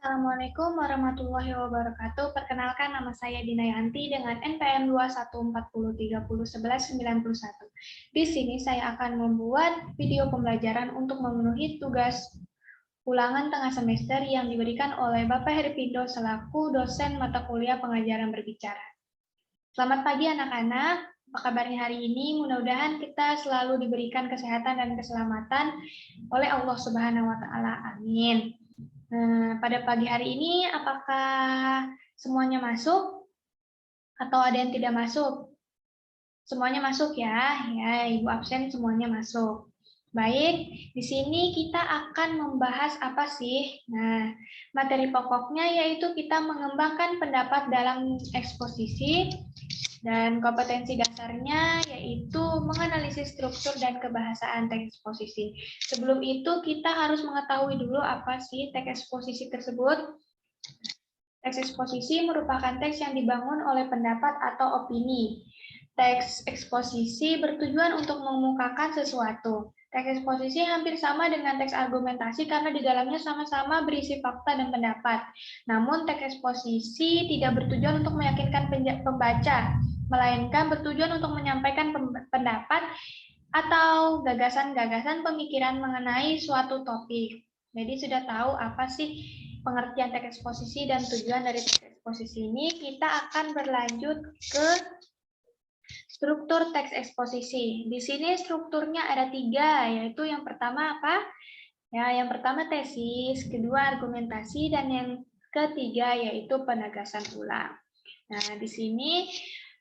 Assalamualaikum warahmatullahi wabarakatuh. Perkenalkan, nama saya Dinayanti dengan NPM 21403011191. Di sini saya akan membuat video pembelajaran untuk memenuhi tugas ulangan tengah semester yang diberikan oleh Bapak Herpindo selaku dosen mata kuliah pengajaran berbicara. Selamat pagi anak-anak. Apa kabarnya hari ini? Mudah-mudahan kita selalu diberikan kesehatan dan keselamatan oleh Allah Subhanahu wa taala. Amin. Pada pagi hari ini apakah semuanya masuk atau ada yang tidak masuk? Semuanya masuk ya, Ibu absen semuanya masuk. Baik, di sini kita akan membahas apa sih? Nah, materi pokoknya yaitu kita mengembangkan pendapat dalam eksposisi, dan kompetensi dasarnya yaitu menganalisis struktur dan kebahasaan teks eksposisi. Sebelum itu kita harus mengetahui dulu apa sih teks eksposisi tersebut. Teks eksposisi merupakan teks yang dibangun oleh pendapat atau opini. Teks eksposisi bertujuan untuk mengemukakan sesuatu. Teks eksposisi hampir sama dengan teks argumentasi karena di dalamnya sama-sama berisi fakta dan pendapat. Namun teks eksposisi tidak bertujuan untuk meyakinkan pembaca, melainkan bertujuan untuk menyampaikan pendapat atau gagasan-gagasan pemikiran mengenai suatu topik. Jadi sudah tahu apa sih pengertian teks eksposisi dan tujuan dari teks eksposisi ini. Kita akan berlanjut ke struktur teks eksposisi. Di sini strukturnya ada 3, yaitu yang pertama apa? Ya, yang pertama tesis, kedua argumentasi, dan yang ketiga yaitu penegasan ulang. Nah, di sini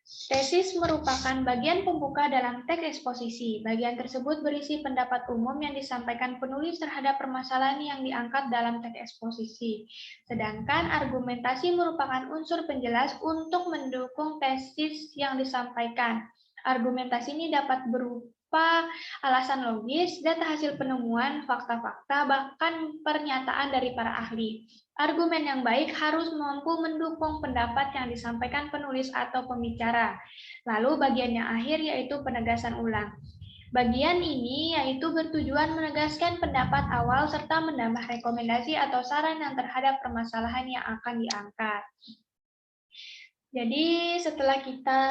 tesis merupakan bagian pembuka dalam teks eksposisi. Bagian tersebut berisi pendapat umum yang disampaikan penulis terhadap permasalahan yang diangkat dalam teks eksposisi. Sedangkan argumentasi merupakan unsur penjelas untuk mendukung tesis yang disampaikan. Argumentasi ini dapat berupa alasan logis, data hasil penemuan, fakta-fakta, bahkan pernyataan dari para ahli. Argumen yang baik harus mampu mendukung pendapat yang disampaikan penulis atau pembicara. Lalu bagian yang akhir yaitu penegasan ulang. Bagian ini yaitu bertujuan menegaskan pendapat awal serta menambah rekomendasi atau saran yang terhadap permasalahan yang akan diangkat. Jadi setelah kita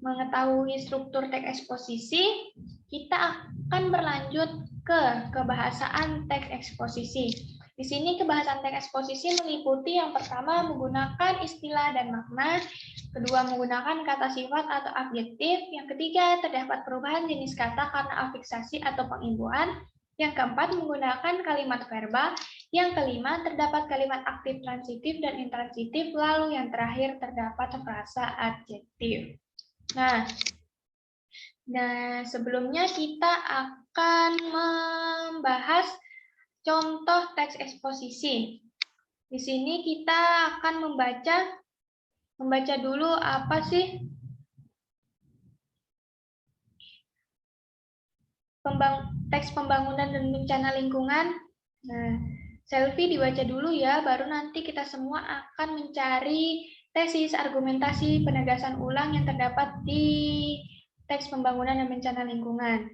mengetahui struktur teks eksposisi, kita akan berlanjut ke kebahasaan teks eksposisi. Di sini kebahasan teks eksposisi meliputi yang pertama menggunakan istilah dan makna, kedua menggunakan kata sifat atau adjektif, yang ketiga terdapat perubahan jenis kata karena afiksasi atau pengimbuhan, yang keempat menggunakan kalimat verbal, yang kelima terdapat kalimat aktif transitif dan intransitif, lalu yang terakhir terdapat frasa adjektif. Nah, sebelumnya kita akan membahas contoh teks eksposisi. Di sini kita akan membaca dulu apa sih teks pembangunan dan bencana lingkungan. Nah, selfie dibaca dulu ya, baru nanti kita semua akan mencari tesis, argumentasi, penegasan ulang yang terdapat di teks pembangunan dan bencana lingkungan.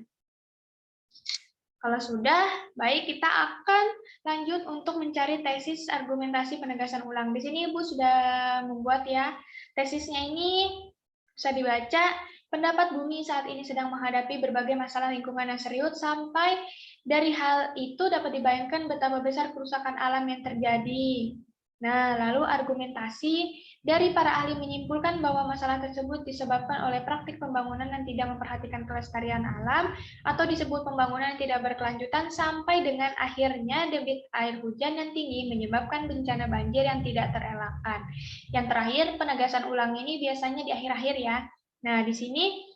Kalau sudah, baik kita akan lanjut untuk mencari tesis, argumentasi, penegasan ulang. Di sini Ibu sudah membuat ya. Tesisnya ini bisa dibaca, pendapat bumi saat ini sedang menghadapi berbagai masalah lingkungan yang serius, sampai dari hal itu dapat dibayangkan betapa besar kerusakan alam yang terjadi. Nah, lalu argumentasi dari para ahli menyimpulkan bahwa masalah tersebut disebabkan oleh praktik pembangunan yang tidak memperhatikan kelestarian alam, atau disebut pembangunan yang tidak berkelanjutan, sampai dengan akhirnya debit air hujan yang tinggi menyebabkan bencana banjir yang tidak terelakkan. Yang terakhir, penegasan ulang ini biasanya di akhir-akhir ya. Nah, di sini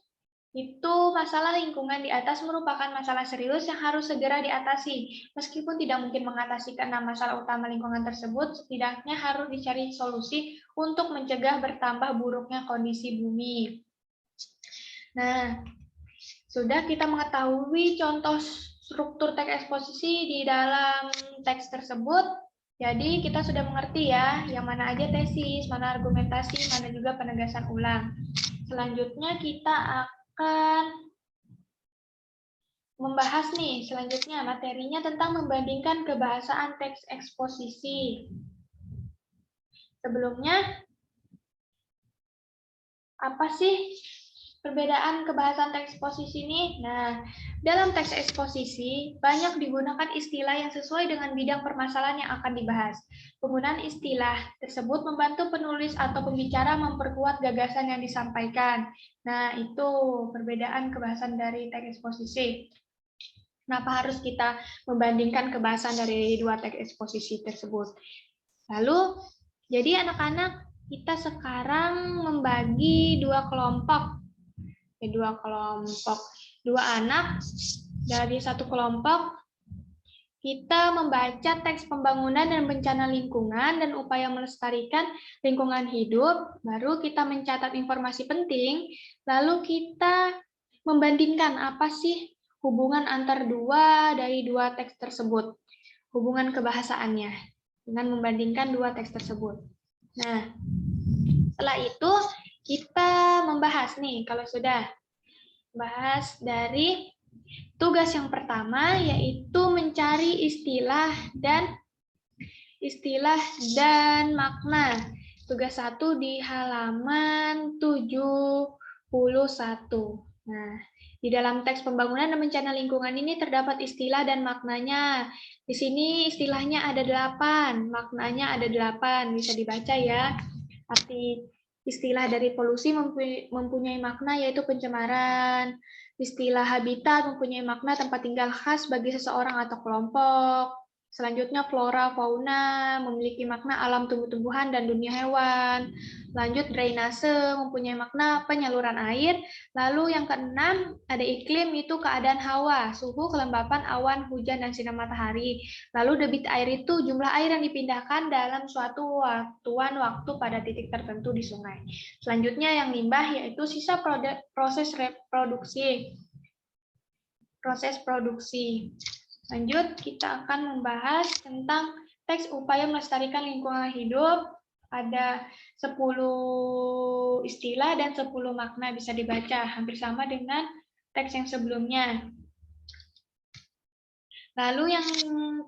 itu masalah lingkungan di atas merupakan masalah serius yang harus segera diatasi. Meskipun tidak mungkin mengatasi keenam masalah utama lingkungan tersebut, setidaknya harus dicari solusi untuk mencegah bertambah buruknya kondisi bumi. Nah, sudah kita mengetahui contoh struktur teks eksposisi di dalam teks tersebut. Jadi kita sudah mengerti ya, yang mana aja tesis, mana argumentasi, mana juga penegasan ulang. Selanjutnya kita akan membahas nih selanjutnya materinya tentang membandingkan kebahasaan teks eksposisi. Sebelumnya, apa sih perbedaan kebahasaan teks eksposisi ini? Nah, dalam teks eksposisi banyak digunakan istilah yang sesuai dengan bidang permasalahan yang akan dibahas. Penggunaan istilah tersebut membantu penulis atau pembicara memperkuat gagasan yang disampaikan. Nah, itu perbedaan kebahasan dari teks eksposisi. Kenapa harus kita membandingkan kebahasan dari dua teks eksposisi tersebut? Lalu, jadi anak-anak kita sekarang membagi dua kelompok. Dua anak dari satu kelompok, kita membaca teks pembangunan dan bencana lingkungan dan upaya melestarikan lingkungan hidup, baru kita mencatat informasi penting, lalu kita membandingkan apa sih hubungan antar dari dua teks tersebut, hubungan kebahasaannya, dengan membandingkan dua teks tersebut. Nah, setelah itu kita membahas nih, kalau sudah bahas dari tugas yang pertama, yaitu mencari istilah dan makna. Tugas 1 di halaman 71. Nah, di dalam teks pembangunan dan bencana lingkungan ini terdapat istilah dan maknanya. Di sini istilahnya ada 8, maknanya ada 8, bisa dibaca ya. Arti istilah dari polusi mempunyai makna yaitu pencemaran. Istilah habitat mempunyai makna tempat tinggal khas bagi seseorang atau kelompok. Selanjutnya flora, fauna memiliki makna alam tumbuh-tumbuhan dan dunia hewan. Lanjut drainase mempunyai makna penyaluran air. Lalu yang keenam ada iklim, itu keadaan hawa, suhu, kelembapan, awan, hujan, dan sinar matahari. Lalu debit air itu jumlah air yang dipindahkan dalam suatu waktu pada titik tertentu di sungai. Selanjutnya yang limbah yaitu sisa proses reproduksi. Proses produksi. Lanjut, kita akan membahas tentang teks upaya melestarikan lingkungan hidup. Ada 10 istilah dan 10 makna bisa dibaca, hampir sama dengan teks yang sebelumnya. Lalu yang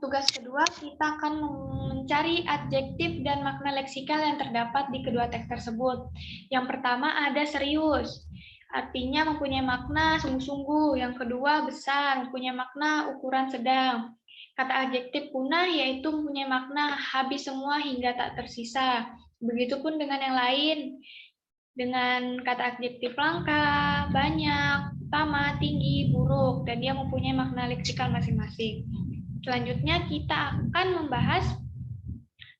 tugas kedua, kita akan mencari adjektif dan makna leksikal yang terdapat di kedua teks tersebut. Yang pertama ada serius. Artinya mempunyai makna sungguh-sungguh. Yang kedua besar, mempunyai makna ukuran sedang. Kata adjektif punah yaitu mempunyai makna habis semua hingga tak tersisa. Begitupun dengan yang lain. Dengan kata adjektif langka, banyak, utama, tinggi, buruk, dan dia mempunyai makna leksikal masing-masing. Selanjutnya kita akan membahas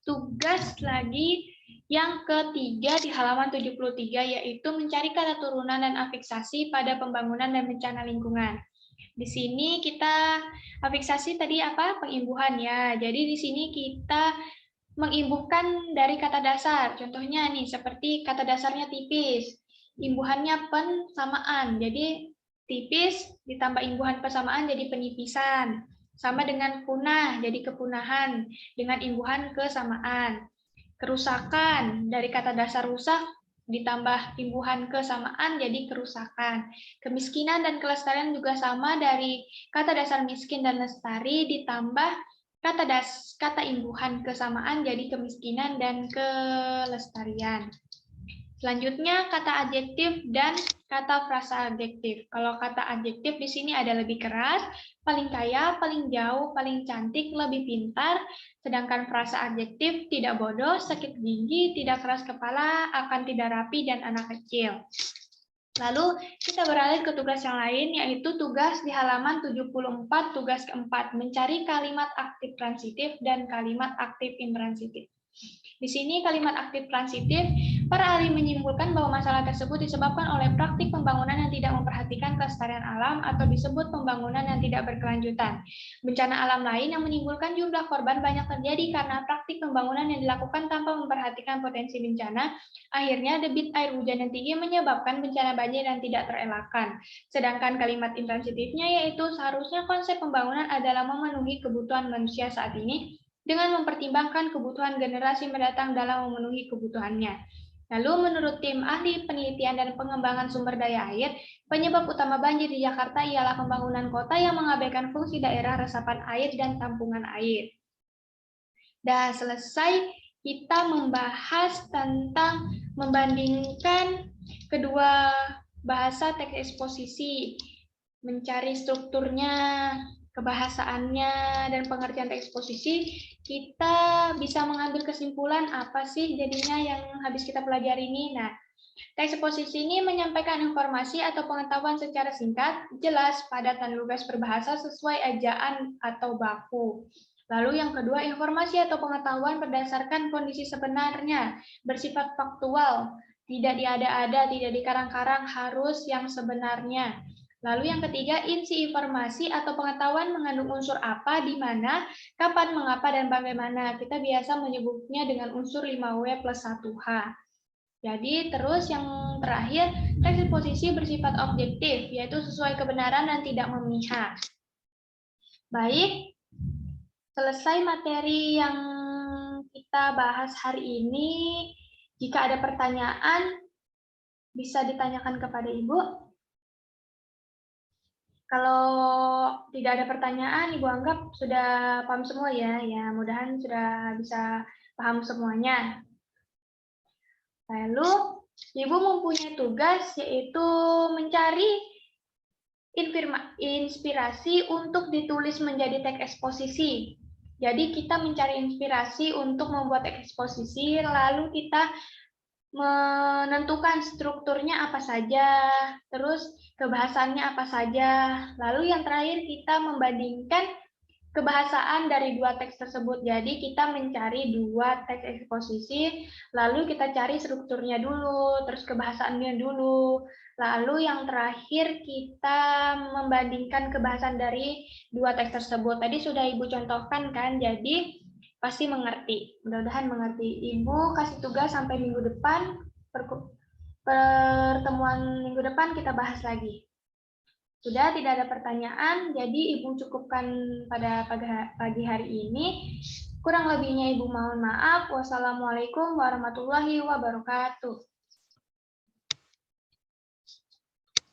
tugas lagi yang ketiga di halaman 73, yaitu mencari kata turunan dan afiksasi pada pembangunan dan bencana lingkungan. Di sini kita, afiksasi tadi apa? Pengimbuhan ya. Jadi di sini kita mengimbuhkan dari kata dasar. Contohnya nih, seperti kata dasarnya tipis. Imbuhannya pensamaan. Jadi tipis ditambah imbuhan persamaan jadi penipisan. Sama dengan punah, jadi kepunahan dengan imbuhan kesamaan. Kerusakan, dari kata dasar rusak ditambah imbuhan kesamaan jadi kerusakan. Kemiskinan dan kelestarian juga sama, dari kata dasar miskin dan lestari ditambah kata imbuhan kesamaan jadi kemiskinan dan kelestarian. Selanjutnya kata adjektif dan kata frasa adjektif. Kalau kata adjektif di sini ada lebih keras, paling kaya, paling jauh, paling cantik, lebih pintar. Sedangkan frasa adjektif tidak bodoh, sakit gigi, tidak keras kepala, akan tidak rapi, dan anak kecil. Lalu kita beralih ke tugas yang lain, yaitu tugas di halaman 74, tugas keempat, mencari kalimat aktif transitif dan kalimat aktif intransitif. Di sini kalimat aktif transitif, para ahli menyimpulkan bahwa masalah tersebut disebabkan oleh praktik pembangunan yang tidak memperhatikan kelestarian alam atau disebut pembangunan yang tidak berkelanjutan. Bencana alam lain yang menimbulkan jumlah korban banyak terjadi karena praktik pembangunan yang dilakukan tanpa memperhatikan potensi bencana. Akhirnya debit air hujan yang tinggi menyebabkan bencana banjir yang tidak terelakkan. Sedangkan kalimat intransitifnya yaitu seharusnya konsep pembangunan adalah memenuhi kebutuhan manusia saat ini dengan mempertimbangkan kebutuhan generasi mendatang dalam memenuhi kebutuhannya. Lalu menurut tim ahli penelitian dan pengembangan sumber daya air, penyebab utama banjir di Jakarta ialah pembangunan kota yang mengabaikan fungsi daerah resapan air dan tampungan air. Dan selesai kita membahas tentang membandingkan kedua bahasa teks eksposisi, mencari strukturnya, kebahasaannya, dan pengertian teks eksposisi, kita bisa mengambil kesimpulan apa sih jadinya yang habis kita pelajari ini. Nah, teks eksposisi ini menyampaikan informasi atau pengetahuan secara singkat, jelas, padat, dan lugas berbahasa sesuai ejaan atau baku. Lalu yang kedua, informasi atau pengetahuan berdasarkan kondisi sebenarnya, bersifat faktual, tidak diada-ada, tidak dikarang-karang, harus yang sebenarnya. Lalu yang ketiga, isi informasi atau pengetahuan mengandung unsur apa, di mana, kapan, mengapa, dan bagaimana. Kita biasa menyebutnya dengan unsur 5W plus 1H. Jadi terus yang terakhir, teks eksposisi bersifat objektif, yaitu sesuai kebenaran dan tidak memihak. Baik, selesai materi yang kita bahas hari ini. Jika ada pertanyaan, bisa ditanyakan kepada Ibu. Kalau tidak ada pertanyaan, Ibu anggap sudah paham semua ya. Ya, mudahan sudah bisa paham semuanya. Lalu, Ibu mempunyai tugas yaitu mencari inspirasi untuk ditulis menjadi teks eksposisi. Jadi kita mencari inspirasi untuk membuat teks eksposisi, lalu kita menentukan strukturnya apa saja, terus kebahasannya apa saja. Lalu yang terakhir kita membandingkan kebahasaan dari dua teks tersebut. Jadi kita mencari dua teks eksposisi, lalu kita cari strukturnya dulu, terus kebahasaannya dulu. Lalu yang terakhir kita membandingkan kebahasan dari dua teks tersebut. Tadi sudah Ibu contohkan kan, jadi pasti mengerti. Mudah-mudahan mengerti. Ibu kasih tugas sampai minggu depan, pertemuan minggu depan kita bahas lagi. Sudah tidak ada pertanyaan, jadi Ibu cukupkan pada pagi hari ini. Kurang lebihnya Ibu mohon maaf. Wassalamualaikum warahmatullahi wabarakatuh.